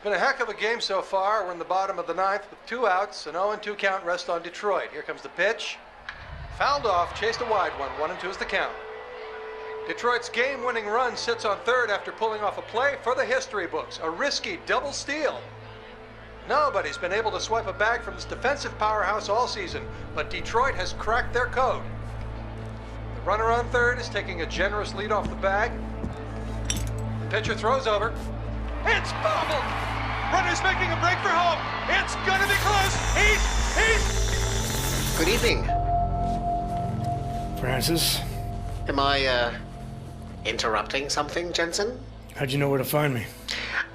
Been a heck of a game so far. We're in the bottom of the ninth with 2 outs, an 0-2 count rest on Detroit. Here comes the pitch. Fouled off, chased a wide one. 1-2 is the count. Detroit's game-winning run sits on third after pulling off a play for the history books. A risky double steal. Nobody's been able to swipe a bag from this defensive powerhouse all season, but Detroit has cracked their code. The runner on third is taking a generous lead off the bag. The pitcher throws over. It's bobbled! Runner's making a break for home. It's gonna be close. He's... Good evening. Francis? Am I, interrupting something, Jensen? How'd you know where to find me?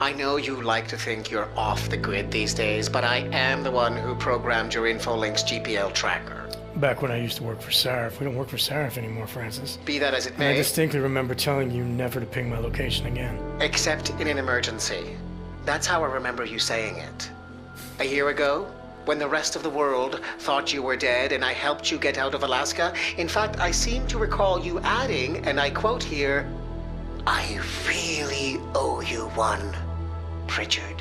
I know you like to think you're off the grid these days, but I am the one who programmed your Infolink's GPL tracker. Back when I used to work for Sarif. We don't work for Sarif anymore, Francis. Be that as it And I may, distinctly remember telling you never to ping my location again. except in an emergency. That's how I remember you saying it. A year ago, when the rest of the world thought you were dead and I helped you get out of Alaska, in fact, I seem to recall you adding, and I quote here, "I really owe you one, Pritchard."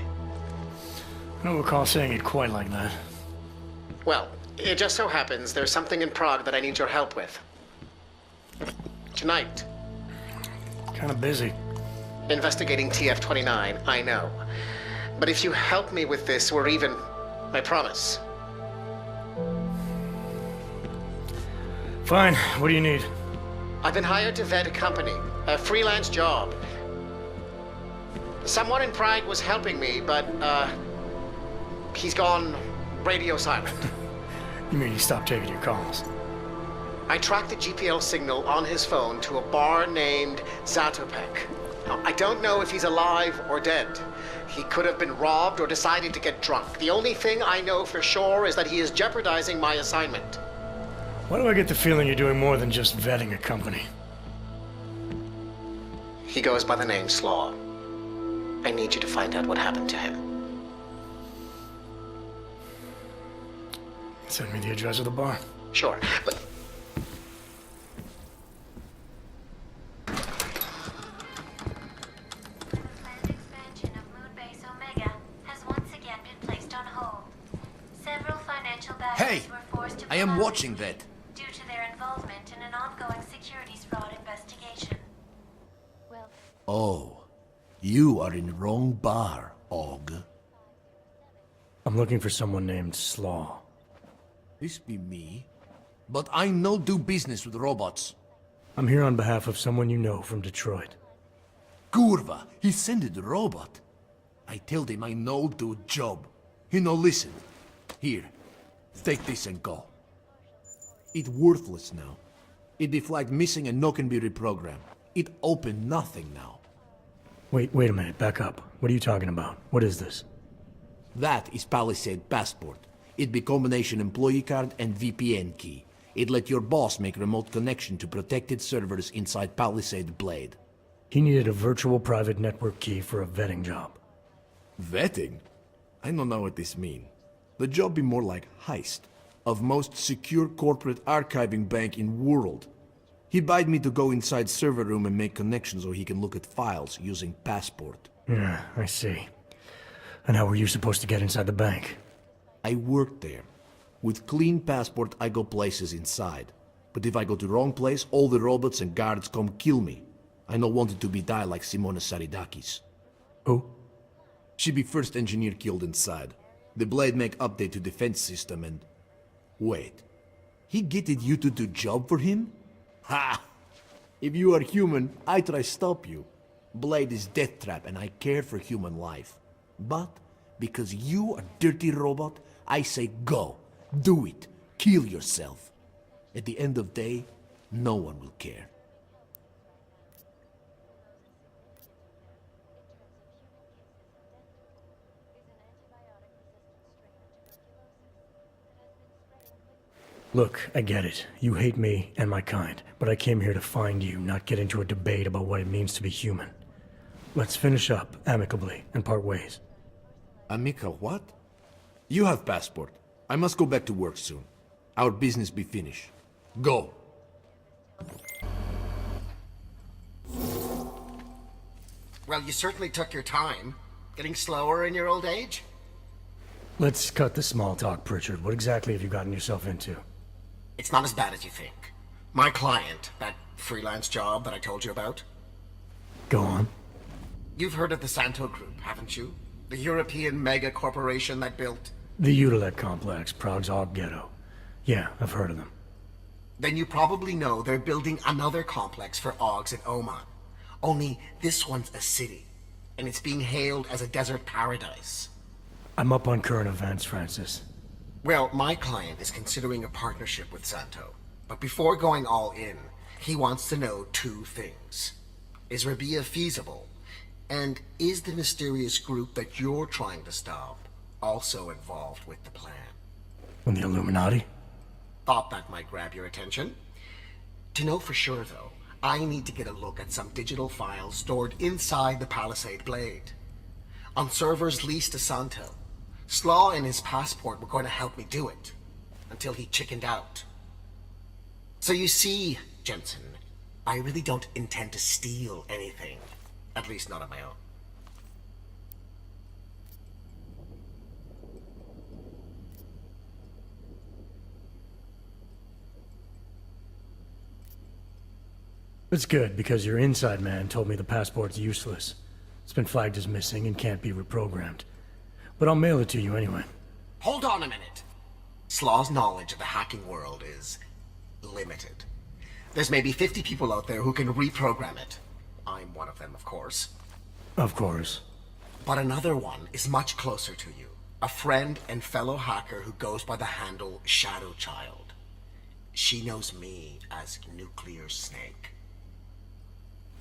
I don't recall saying it quite like that. Well, it just so happens there's something in Prague that I need your help with. Tonight. Kinda busy. Investigating TF-29, I know. But if you help me with this, we're even. I promise. Fine. What do you need? I've been hired to vet a company, a freelance job. Someone in Prague was helping me, but, he's gone radio silent. You mean you stopped taking your calls? I tracked the GPL signal on his phone to a bar named Zatopek. Now, I don't know if he's alive or dead. He could have been robbed or decided to get drunk. The only thing I know for sure is that he is jeopardizing my assignment. Why do I get the feeling you're doing more than just vetting a company? He goes by the name Slaw. I need you to find out what happened to him. Send me the address of the bar. Sure, but... Hey, I am watching that. Due to their involvement in an ongoing securities fraud investigation. Well, Oh, you are in the wrong bar, Og. I'm looking for someone named Slaw. This be me. But I no do business with robots. I'm here on behalf of someone you know from Detroit. Kurva, he sent the robot. I told him I no do job. He no listen. Here, take this and go. It worthless now. It be flagged missing and no can be reprogrammed. It open nothing now. Wait a minute. Back up. What are you talking about? What is this? That is Palisade Passport. It be combination employee card and VPN key. It let your boss make remote connection to protected servers inside Palisade Blade. He needed a virtual private network key for a vetting job. Vetting? I don't know what this mean. The job be more like heist of most secure corporate archiving bank in world. He bade me to go inside server room and make connections so he can look at files using Passport. Yeah, I see. And how were you supposed to get inside the bank? I worked there. With clean Passport, I go places inside. But if I go to wrong place, all the robots and guards come kill me. I no wanted to be die like Simona Saridakis. Who? She be first engineer killed inside. The Blade make update to defense system and... Wait. He getted you to do job for him? Ha! If you are human, I try stop you. Blade is death trap and I care for human life. But, because you are dirty robot, I say go. Do it. Kill yourself. At the end of day, no one will care. Look, I get it. You hate me and my kind, but I came here to find you, not get into a debate about what it means to be human. Let's finish up amicably and part ways. Amica, what? You have Passport. I must go back to work soon. Our business be finished. Go. Well, you certainly took your time. Getting slower in your old age? Let's cut the small talk, Pritchard. What exactly have you gotten yourself into? It's not as bad as you think. My client, that freelance job that I told you about. Go on. You've heard of the Santo Group, haven't you? The European mega corporation that built... The Utilet complex, Prague's Og Ghetto. Yeah, I've heard of them. Then you probably know they're building another complex for Ogs in Oman. Only this one's a city, and it's being hailed as a desert paradise. I'm up on current events, Francis. Well, my client is considering a partnership with Santo. But before going all in, he wants to know two things. Is Rabia feasible? And is the mysterious group that you're trying to stop also involved with the plan? From the Illuminati? Thought that might grab your attention. To know for sure, though, I need to get a look at some digital files stored inside the Palisade Blade. On servers leased to Santo. Slaw and his passport were going to help me do it. Until he chickened out. So you see, Jensen, I really don't intend to steal anything. At least not on my own. It's good, because your inside man told me the passport's useless. It's been flagged as missing and can't be reprogrammed. But I'll mail it to you anyway. Hold on a minute. Slaw's knowledge of the hacking world is limited. There's maybe 50 people out there who can reprogram it. I'm one of them, of course. Of course. But another one is much closer to you. A friend and fellow hacker who goes by the handle Shadow Child. She knows me as Nuclear Snake.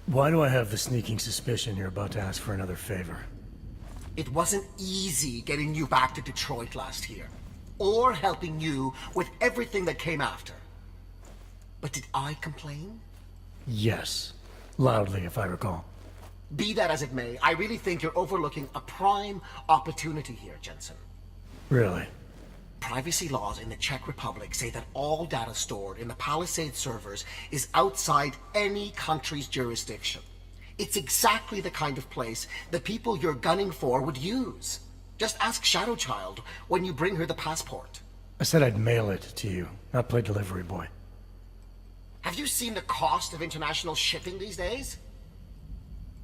Why do I have the sneaking suspicion you're about to ask for another favor? It wasn't easy getting you back to Detroit last year. Or helping you with everything that came after. But did I complain? Yes. Loudly, if I recall. Be that as it may, I really think you're overlooking a prime opportunity here, Jensen. Really? Privacy laws in the Czech Republic say that all data stored in the Palisade servers is outside any country's jurisdiction. It's exactly the kind of place the people you're gunning for would use. Just ask Shadow Child when you bring her the passport. I said I'd mail it to you, not play delivery boy. Have you seen the cost of international shipping these days?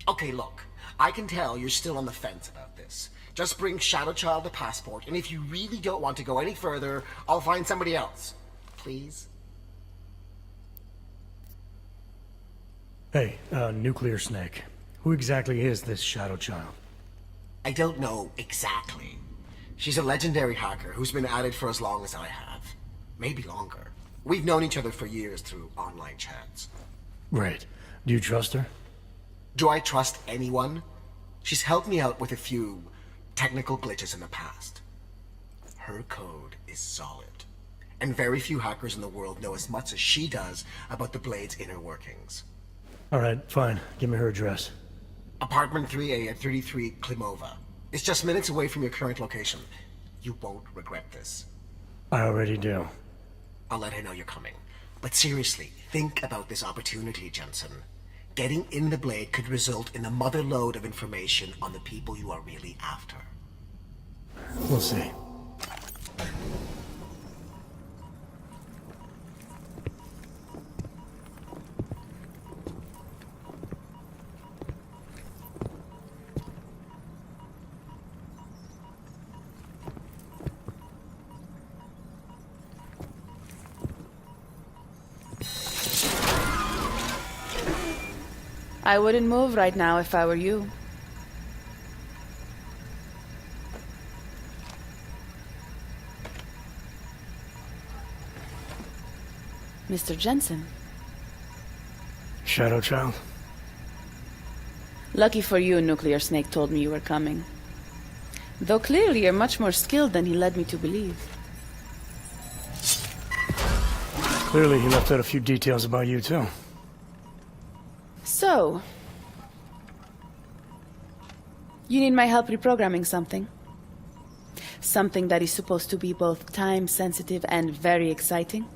Okay, look, I can tell you're still on the fence about this. Just bring Shadow Child the passport, and if you really don't want to go any further, I'll find somebody else. Please? Hey, Nuclear Snake. Who exactly is this Shadow Child? I don't know exactly. She's a legendary hacker who's been at it for as long as I have. Maybe longer. We've known each other for years through online chats. Right. Do you trust her? Do I trust anyone? She's helped me out with a few technical glitches in the past. Her code is solid. And very few hackers in the world know as much as she does about the Blade's inner workings. Alright, fine. Give me her address. Apartment 3A at 33 Klimova. It's just minutes away from your current location. You won't regret this. I already do. I'll let her know you're coming. But seriously, think about this opportunity, Jensen. Getting in the Blade could result in a mother lode of information on the people you are really after. We'll see. I wouldn't move right now if I were you. Mr. Jensen. Shadow Child? Lucky for you, Nuclear Snake told me you were coming. Though clearly you're much more skilled than he led me to believe. Clearly he left out a few details about you, too. So... you need my help reprogramming something. Something that is supposed to be both time-sensitive and very exciting.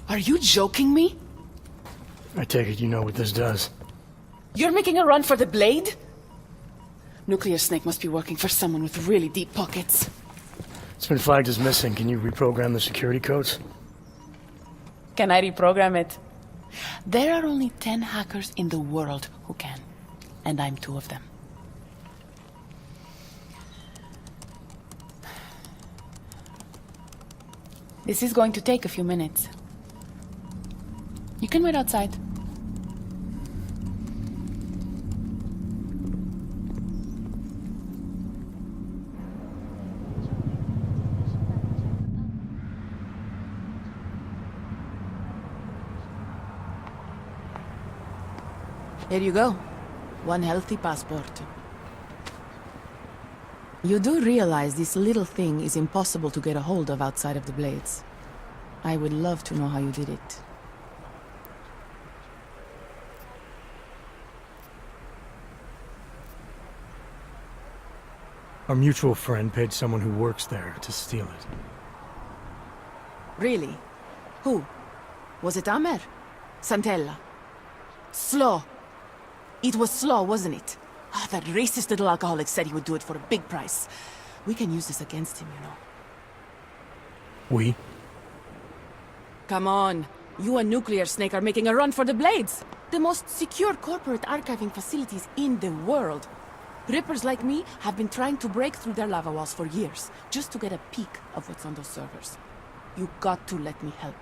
Are you joking me? I take it you know what this does. You're making a run for the blade? Nuclear Snake must be working for someone with really deep pockets. It's been flagged as missing. Can you reprogram the security codes? Can I reprogram it? There are only 10 hackers in the world who can. And I'm 2 of them. This is going to take a few minutes. You can wait outside. Here you go. 1 healthy passport. You do realize this little thing is impossible to get a hold of outside of the Blades. I would love to know how you did it. Our mutual friend paid someone who works there to steal it. Really? Who? Was it Amer? Santella? Slaw? It was Slaw, wasn't it? Ah, that racist little alcoholic said he would do it for a big price. We can use this against him, you know. We? Come on. You and Nuclear Snake are making a run for the Blades. The most secure corporate archiving facilities in the world. Rippers like me have been trying to break through their lava walls for years, just to get a peek of what's on those servers. You got to let me help.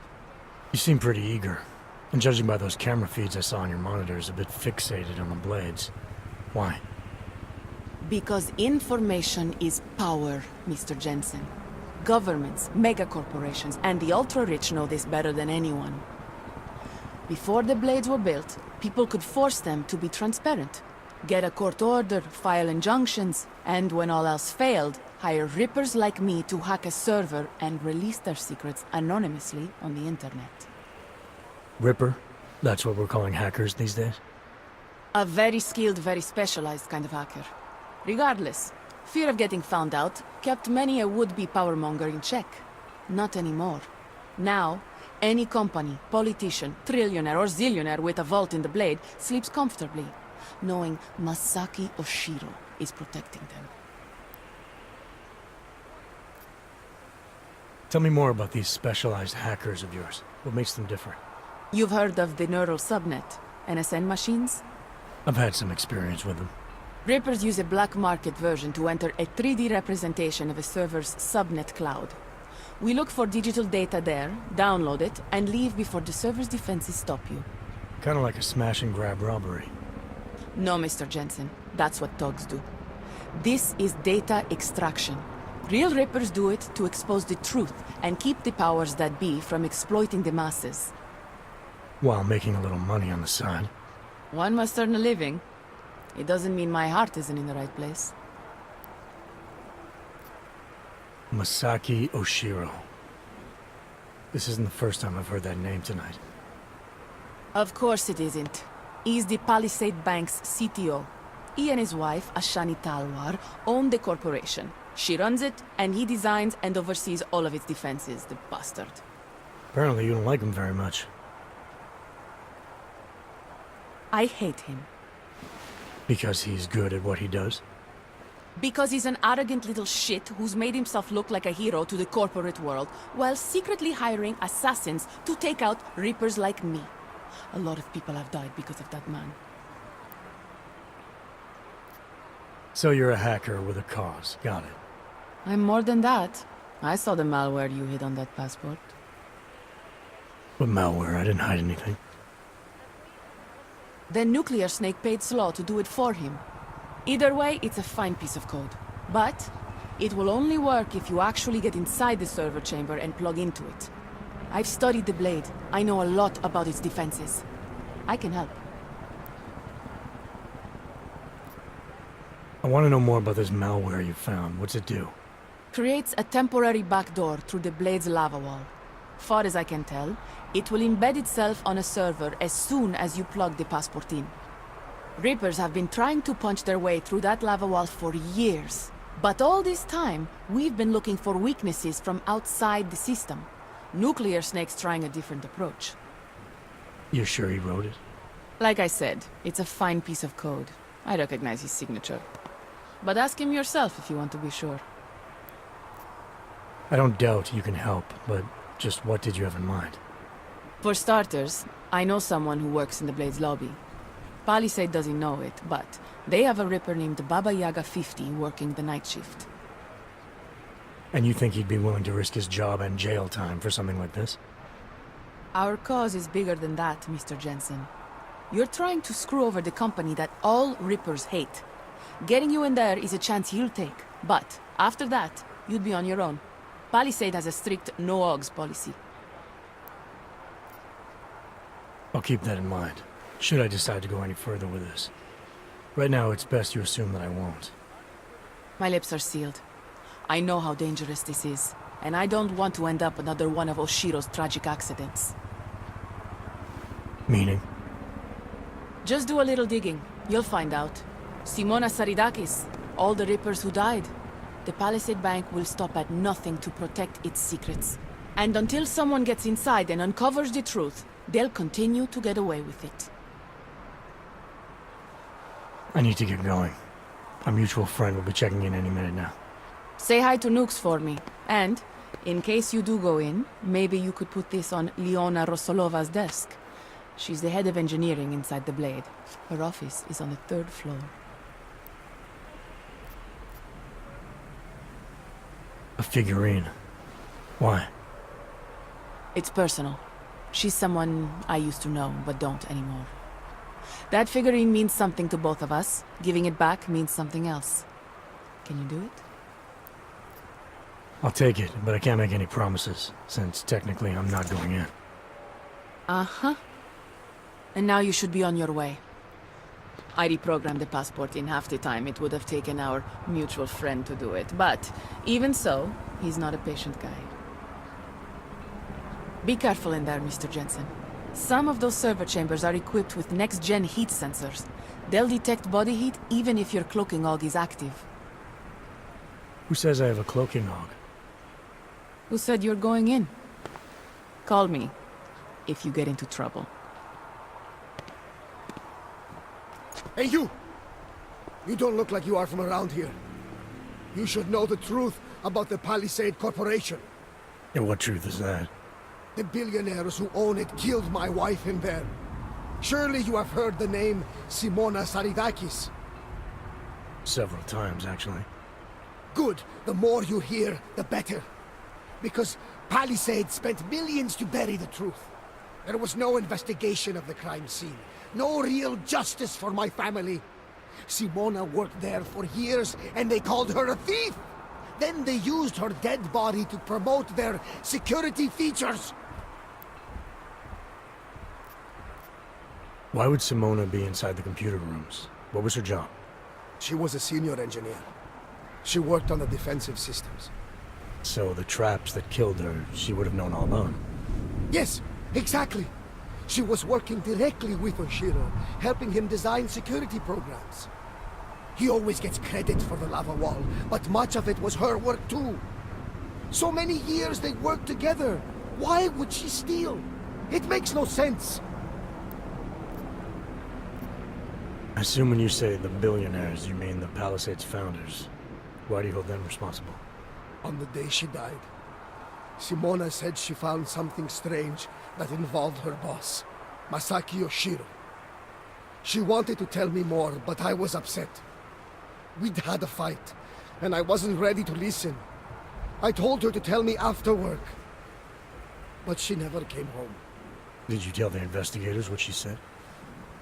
You seem pretty eager. And judging by those camera feeds I saw on your monitors, a bit fixated on the Blades. Why? Because information is power, Mr. Jensen. Governments, megacorporations, and the ultra-rich know this better than anyone. Before the Blades were built, people could force them to be transparent. Get a court order, file injunctions, and when all else failed, hire rippers like me to hack a server and release their secrets anonymously on the internet. Ripper? That's what we're calling hackers these days? A very skilled, very specialized kind of hacker. Regardless, fear of getting found out kept many a would-be powermonger in check. Not anymore. Now, any company, politician, trillionaire or zillionaire with a vault in the Blade sleeps comfortably, knowing Masaki Oshiro is protecting them. Tell me more about these specialized hackers of yours. What makes them different? You've heard of the neural subnet, NSN machines? I've had some experience with them. Rippers use a black market version to enter a 3D representation of a server's subnet cloud. We look for digital data there, download it, and leave before the server's defenses stop you. Kinda like a smash and grab robbery. No, Mr. Jensen. That's what thugs do. This is data extraction. Real Rippers do it to expose the truth and keep the powers that be from exploiting the masses. While making a little money on the side. One must earn a living. It doesn't mean my heart isn't in the right place. Masaki Oshiro. This isn't the first time I've heard that name tonight. Of course it isn't. He's the Palisade Bank's CTO. He and his wife, Ashani Talwar, own the corporation. She runs it, and he designs and oversees all of its defenses, the bastard. Apparently you don't like him very much. I hate him. Because he's good at what he does? Because he's an arrogant little shit who's made himself look like a hero to the corporate world, while secretly hiring assassins to take out Rippers like me. A lot of people have died because of that man. So you're a hacker with a cause. Got it. I'm more than that. I saw the malware you hid on that passport. What malware? I didn't hide anything. Then Nuclear Snake paid Slaw to do it for him. Either way, it's a fine piece of code. But it will only work if you actually get inside the server chamber and plug into it. I've studied the Blade. I know a lot about its defenses. I can help. I want to know more about this malware you found. What's it do? Creates a temporary backdoor through the Blade's lava wall. Far as I can tell, it will embed itself on a server as soon as you plug the passport in. Rippers have been trying to punch their way through that lava wall for years. But all this time, we've been looking for weaknesses from outside the system. Nuclear Snake's trying a different approach. You're sure he wrote it? Like I said, it's a fine piece of code. I recognize his signature. But ask him yourself if you want to be sure. I don't doubt you can help, but just what did you have in mind? For starters, I know someone who works in the Blade's lobby. Palisade doesn't know it, but they have a Ripper named Baba Yaga 50 working the night shift. And you think he'd be willing to risk his job and jail time for something like this? Our cause is bigger than that, Mr. Jensen. You're trying to screw over the company that all Rippers hate. Getting you in there is a chance he'll take, but after that, you'd be on your own. Palisade has a strict no-ogs policy. I'll keep that in mind, should I decide to go any further with this. Right now, it's best you assume that I won't. My lips are sealed. I know how dangerous this is, and I don't want to end up another one of Oshiro's tragic accidents. Meaning? Just do a little digging. You'll find out. Simona Saridakis, all the Rippers who died. The Palisade Bank will stop at nothing to protect its secrets. And until someone gets inside and uncovers the truth, they'll continue to get away with it. I need to get going. A mutual friend will be checking in any minute now. Say hi to Nukes for me. And, in case you do go in, maybe you could put this on Leona Rosolova's desk. She's the head of engineering inside the Blade. Her office is on the 3rd floor. A figurine. Why? It's personal. She's someone I used to know, but don't anymore. That figurine means something to both of us. Giving it back means something else. Can you do it? I'll take it, but I can't make any promises, since technically I'm not going in. Uh-huh. And now you should be on your way. I reprogrammed the passport in half the time it would have taken our mutual friend to do it, but even so, he's not a patient guy. Be careful in there, Mr. Jensen. Some of those server chambers are equipped with next-gen heat sensors. They'll detect body heat even if your cloaking og is active. Who says I have a cloaking og? Who said you're going in? Call me if you get into trouble. Hey, you! You don't look like you are from around here. You should know the truth about the Palisade Corporation. And what truth is that? The billionaires who own it killed my wife in there. Surely you have heard the name Simona Saridakis. Several times, actually. Good. The more you hear, the better. Because Palisade spent millions to bury the truth. There was no investigation of the crime scene. No real justice for my family. Simona worked there for years, and they called her a thief! Then they used her dead body to promote their security features. Why would Simona be inside the computer rooms? What was her job? She was a senior engineer. She worked on the defensive systems. So the traps that killed her, she would have known all along. Yes, exactly. She was working directly with Oshiro, helping him design security programs. He always gets credit for the lava wall, but much of it was her work too. So many years they worked together. Why would she steal? It makes no sense. I assume when you say the billionaires, you mean the Palisade's founders. Why do you hold them responsible? On the day she died, Simona said she found something strange that involved her boss, Masaki Oshiro. She wanted to tell me more, but I was upset. We'd had a fight, and I wasn't ready to listen. I told her to tell me after work, but she never came home. Did you tell the investigators what she said?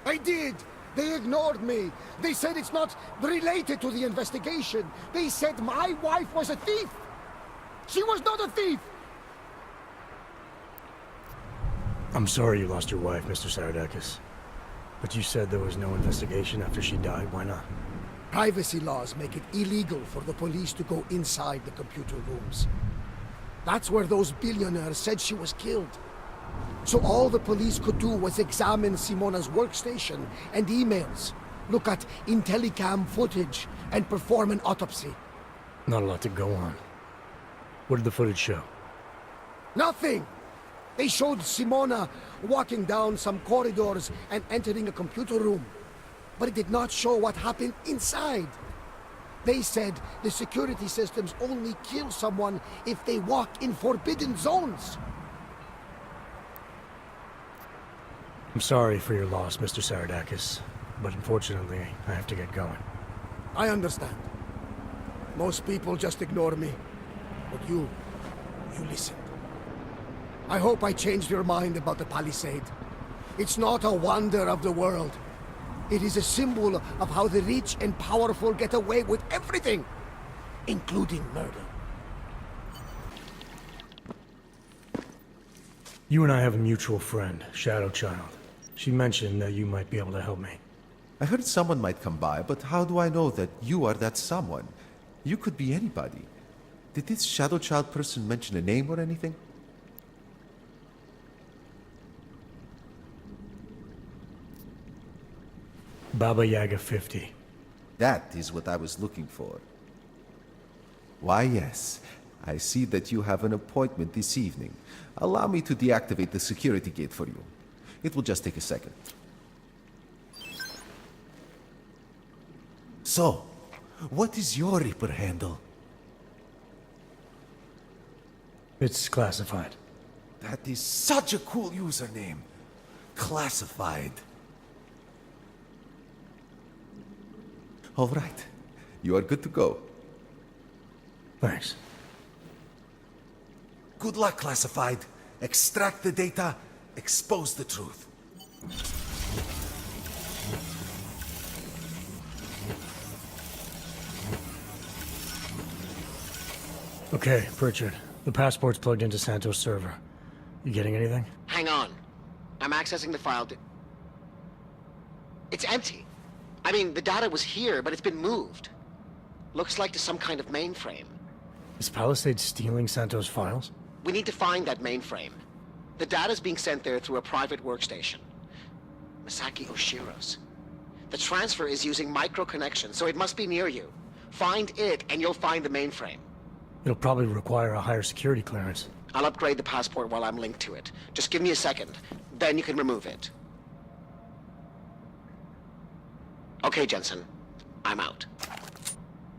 I did! They ignored me! They said it's not related to the investigation! They said my wife was a thief! She was not a thief! I'm sorry you lost your wife, Mr. Saridakis. But you said there was no investigation after she died. Why not? Privacy laws make it illegal for the police to go inside the computer rooms. That's where those billionaires said she was killed. So all the police could do was examine Simona's workstation and emails, look at Intellicam footage, and perform an autopsy. Not a lot to go on. What did the footage show? Nothing! They showed Simona walking down some corridors and entering a computer room. But it did not show what happened inside. They said the security systems only kill someone if they walk in forbidden zones. I'm sorry for your loss, Mr. Saradakis, but unfortunately, I have to get going. I understand. Most people just ignore me. But you listened. I hope I changed your mind about the palisade. It's not a wonder of the world. It is a symbol of how the rich and powerful get away with everything, including murder. You and I have a mutual friend, Shadow Child. She mentioned that you might be able to help me. I heard someone might come by, but how do I know that you are that someone? You could be anybody. Did this Shadow Child person mention a name or anything? Baba Yaga 50. That is what I was looking for. Why, yes. I see that you have an appointment this evening. Allow me to deactivate the security gate for you. It will just take a second. So, what is your Reaper handle? It's classified. That is such a cool username. Classified. All right. You are good to go. Thanks. Good luck, Classified. Extract the data, expose the truth. Okay, Pritchard. The passport's plugged into Santos' server. You getting anything? Hang on. I'm accessing the file. It's empty. I mean, the data was here, but it's been moved. Looks like to some kind of mainframe. Is Palisade stealing Santos' files? We need to find that mainframe. The data's being sent there through a private workstation. Masaki Oshiro's. The transfer is using micro-connection, so it must be near you. Find it, and you'll find the mainframe. It'll probably require a higher security clearance. I'll upgrade the passport while I'm linked to it. Just give me a second. Then you can remove it. Okay, Jensen. I'm out.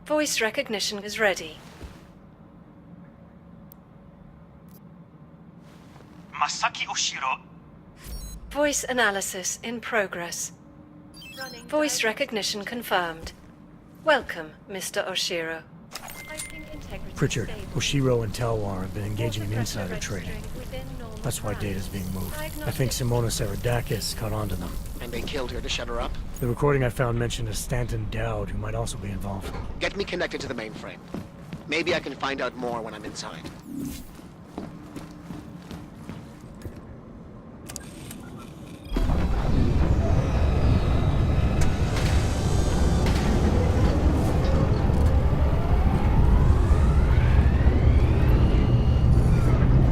Voice recognition is ready. Masaki Oshiro. Voice analysis in progress. Voice recognition confirmed. Welcome, Mr. Oshiro. Pritchard, Oshiro and Talwar have been engaging in insider trading. That's why data's being moved. I think Simona Saradakis caught on to them. And they killed her to shut her up? The recording I found mentioned a Stanton Dowd who might also be involved. Get me connected to the mainframe. Maybe I can find out more when I'm inside.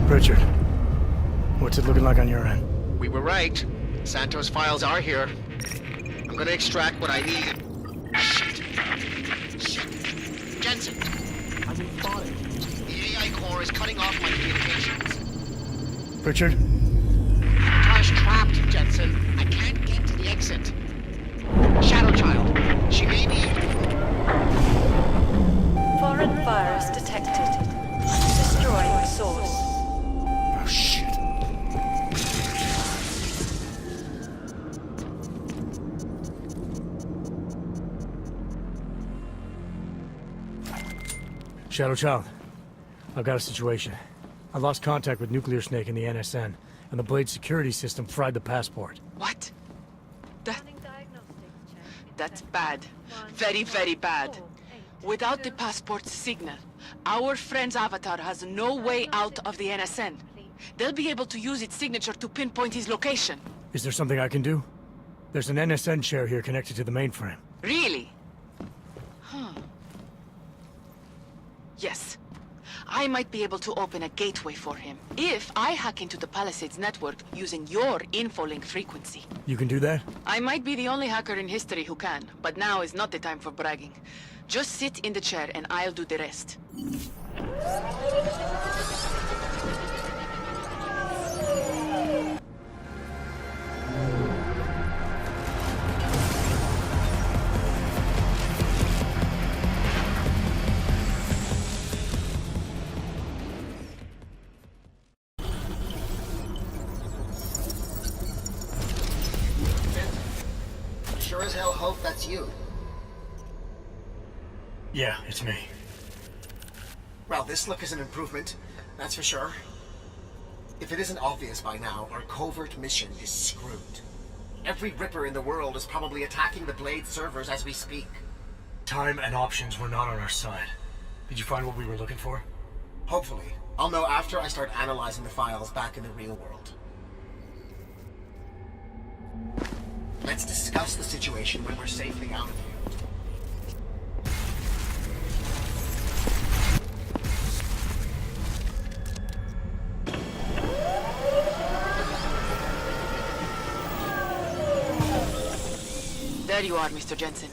Pritchard, what's it looking like on your end? We were right. Santos' files are here. I'm gonna extract what I need. Shit. Jensen. I've been spotted. The AI core is cutting off my communications. Pritchard? Sabotage trapped, Jensen. I can't get to the exit. Shadow Child. She may be... Foreign virus detected. Destroying source. Oh, shit. Shadow Child, I've got a situation. I lost contact with Nuclear Snake and the NSN, and the Blade security system fried the passport. What? That's bad. Very, very bad. Without the passport's signal, our friend's avatar has no way out of the NSN. They'll be able to use its signature to pinpoint his location. Is there something I can do? There's an NSN chair here connected to the mainframe. Really? Huh. Yes. I might be able to open a gateway for him, if I hack into the Palisades network using your infolink frequency. You can do that? I might be the only hacker in history who can, but now is not the time for bragging. Just sit in the chair and I'll do the rest. sure as hell hope that's you. Yeah, it's me. Well, this look is an improvement, that's for sure. If it isn't obvious by now, our covert mission is screwed. Every Ripper in the world is probably attacking the Blade servers as we speak. Time and options were not on our side. Did you find what we were looking for? Hopefully. I'll know after I start analyzing the files back in the real world. Let's discuss the situation when we're safely out of here. There you are, Mr. Jensen.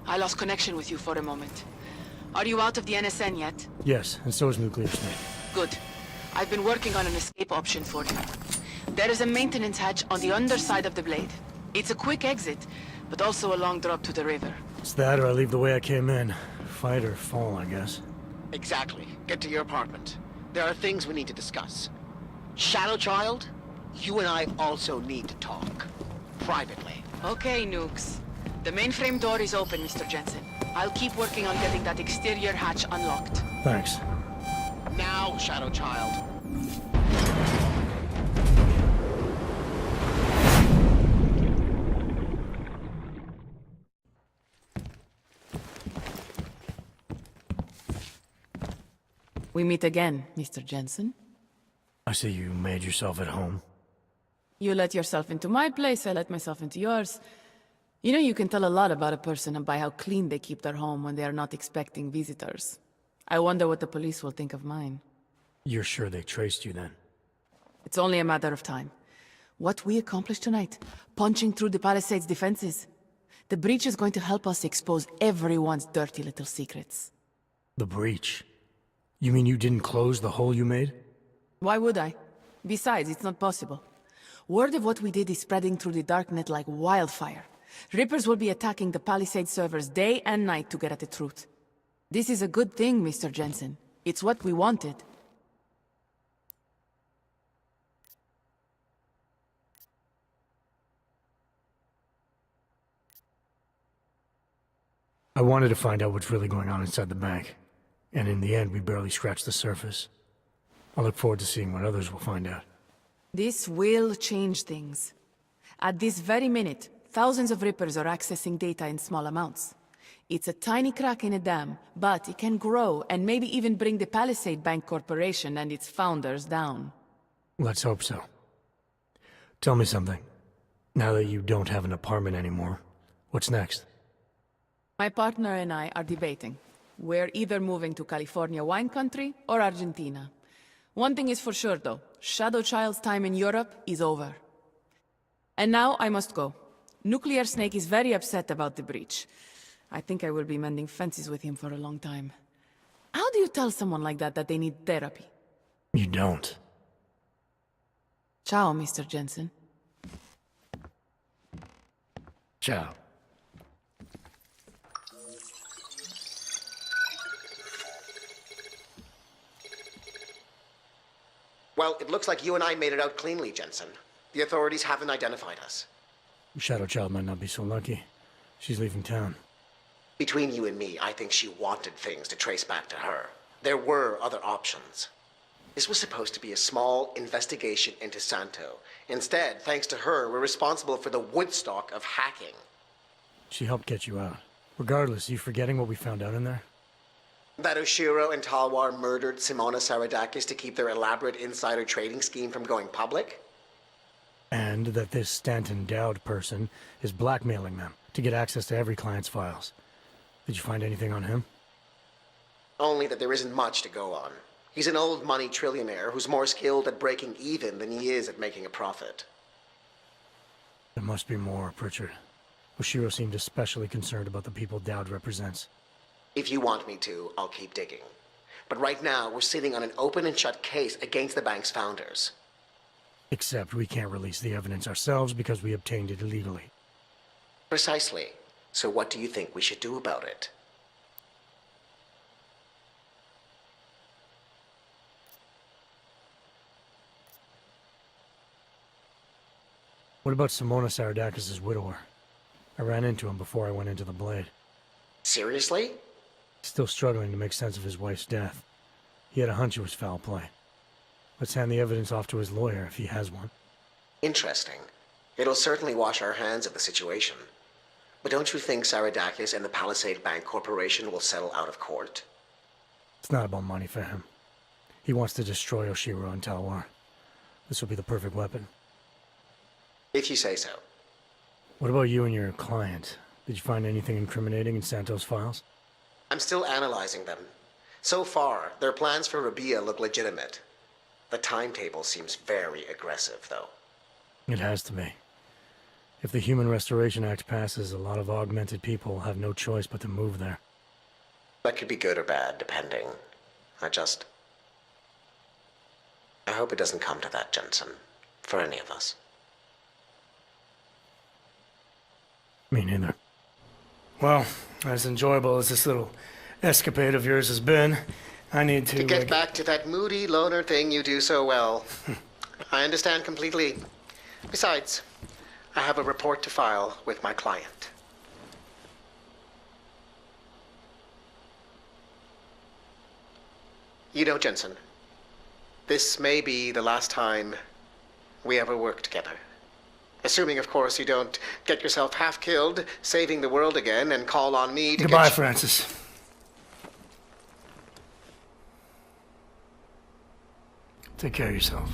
I lost connection with you for a moment. Are you out of the NSN yet? Yes, and so is Nuclear Snake. Good. I've been working on an escape option for you. There is a maintenance hatch on the underside of the Blade. It's a quick exit, but also a long drop to the river. It's that or I leave the way I came in. Fight or fall, I guess. Exactly. Get to your apartment. There are things we need to discuss. Shadow Child, you and I also need to talk. Privately. Okay, Nukes. The mainframe door is open, Mr. Jensen. I'll keep working on getting that exterior hatch unlocked. Thanks. Now, Shadow Child. We meet again, Mr. Jensen. I see you made yourself at home. You let yourself into my place, I let myself into yours. You know, you can tell a lot about a person by how clean they keep their home when they are not expecting visitors. I wonder what the police will think of mine. You're sure they traced you then? It's only a matter of time. What we accomplished tonight, punching through the Palisades' defenses. The breach is going to help us expose everyone's dirty little secrets. The breach? You mean you didn't close the hole you made? Why would I? Besides, it's not possible. Word of what we did is spreading through the darknet like wildfire. Rippers will be attacking the Palisade servers day and night to get at the truth. This is a good thing, Mr. Jensen. It's what we wanted. I wanted to find out what's really going on inside the bank. And in the end, we barely scratched the surface. I look forward to seeing what others will find out. This will change things. At this very minute, thousands of Rippers are accessing data in small amounts. It's a tiny crack in a dam, but it can grow and maybe even bring the Palisade Bank Corporation and its founders down. Let's hope so. Tell me something. Now that you don't have an apartment anymore, what's next? My partner and I are debating. We're either moving to California wine country or Argentina. One thing is for sure, though. Shadow Child's time in Europe is over. And now I must go. Nuclear Snake is very upset about the breach. I think I will be mending fences with him for a long time. How do you tell someone like that they need therapy? You don't. Ciao, Mr. Jensen. Ciao. Well, it looks like you and I made it out cleanly, Jensen. The authorities haven't identified us. Shadow Child might not be so lucky. She's leaving town. Between you and me, I think she wanted things to trace back to her. There were other options. This was supposed to be a small investigation into Santo. Instead, thanks to her, we're responsible for the Woodstock of hacking. She helped get you out. Regardless, you forgetting what we found out in there? That Oshiro and Talwar murdered Simona Saradakis to keep their elaborate insider trading scheme from going public? And that this Stanton Dowd person is blackmailing them to get access to every client's files. Did you find anything on him? Only that there isn't much to go on. He's an old money trillionaire who's more skilled at breaking even than he is at making a profit. There must be more, Pritchard. Oshiro seemed especially concerned about the people Dowd represents. If you want me to, I'll keep digging. But right now, we're sitting on an open and shut case against the bank's founders. Except we can't release the evidence ourselves because we obtained it illegally. Precisely. So what do you think we should do about it? What about Simona Saradakis' widower? I ran into him before I went into the Blade. Seriously? Still struggling to make sense of his wife's death. He had a hunch it was foul play. Let's hand the evidence off to his lawyer if he has one. Interesting. It'll certainly wash our hands of the situation. But don't you think Saradakis and the Palisade Bank Corporation will settle out of court? It's not about money for him. He wants to destroy Oshiro and Talwar. This will be the perfect weapon. If you say so. What about you and your client? Did you find anything incriminating in Santos' files? I'm still analyzing them. So far, their plans for Rabia look legitimate. The timetable seems very aggressive, though. It has to be. If the Human Restoration Act passes, a lot of augmented people will have no choice but to move there. That could be good or bad, depending. I hope it doesn't come to that, Jensen. For any of us. Me neither. Well, as enjoyable as this little escapade of yours has been, I need to... To get back to that moody loner thing you do so well. I understand completely. Besides, I have a report to file with my client. You know, Jensen, this may be the last time we ever work together. Assuming, of course, you don't get yourself half killed, saving the world again, and call on me to Goodbye, Francis. Take care of yourself.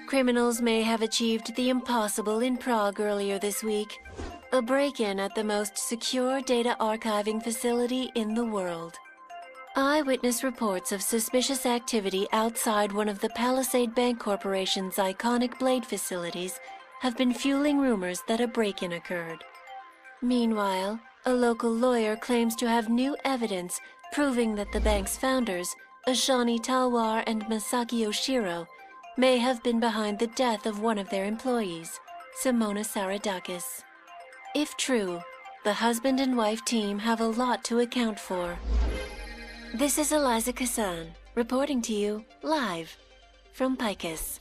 Criminals may have achieved the impossible in Prague earlier this week. A break-in at the most secure data archiving facility in the world. Eyewitness reports of suspicious activity outside one of the Palisade Bank Corporation's iconic Blade facilities have been fueling rumors that a break-in occurred. Meanwhile, A local lawyer claims to have new evidence proving that the bank's founders, Ashani Talwar and Masaki Oshiro, may have been behind the death of one of their employees, Simona Saradakis. If true, the husband and wife team have a lot to account for. This is Eliza Kassan, reporting to you live from Picus.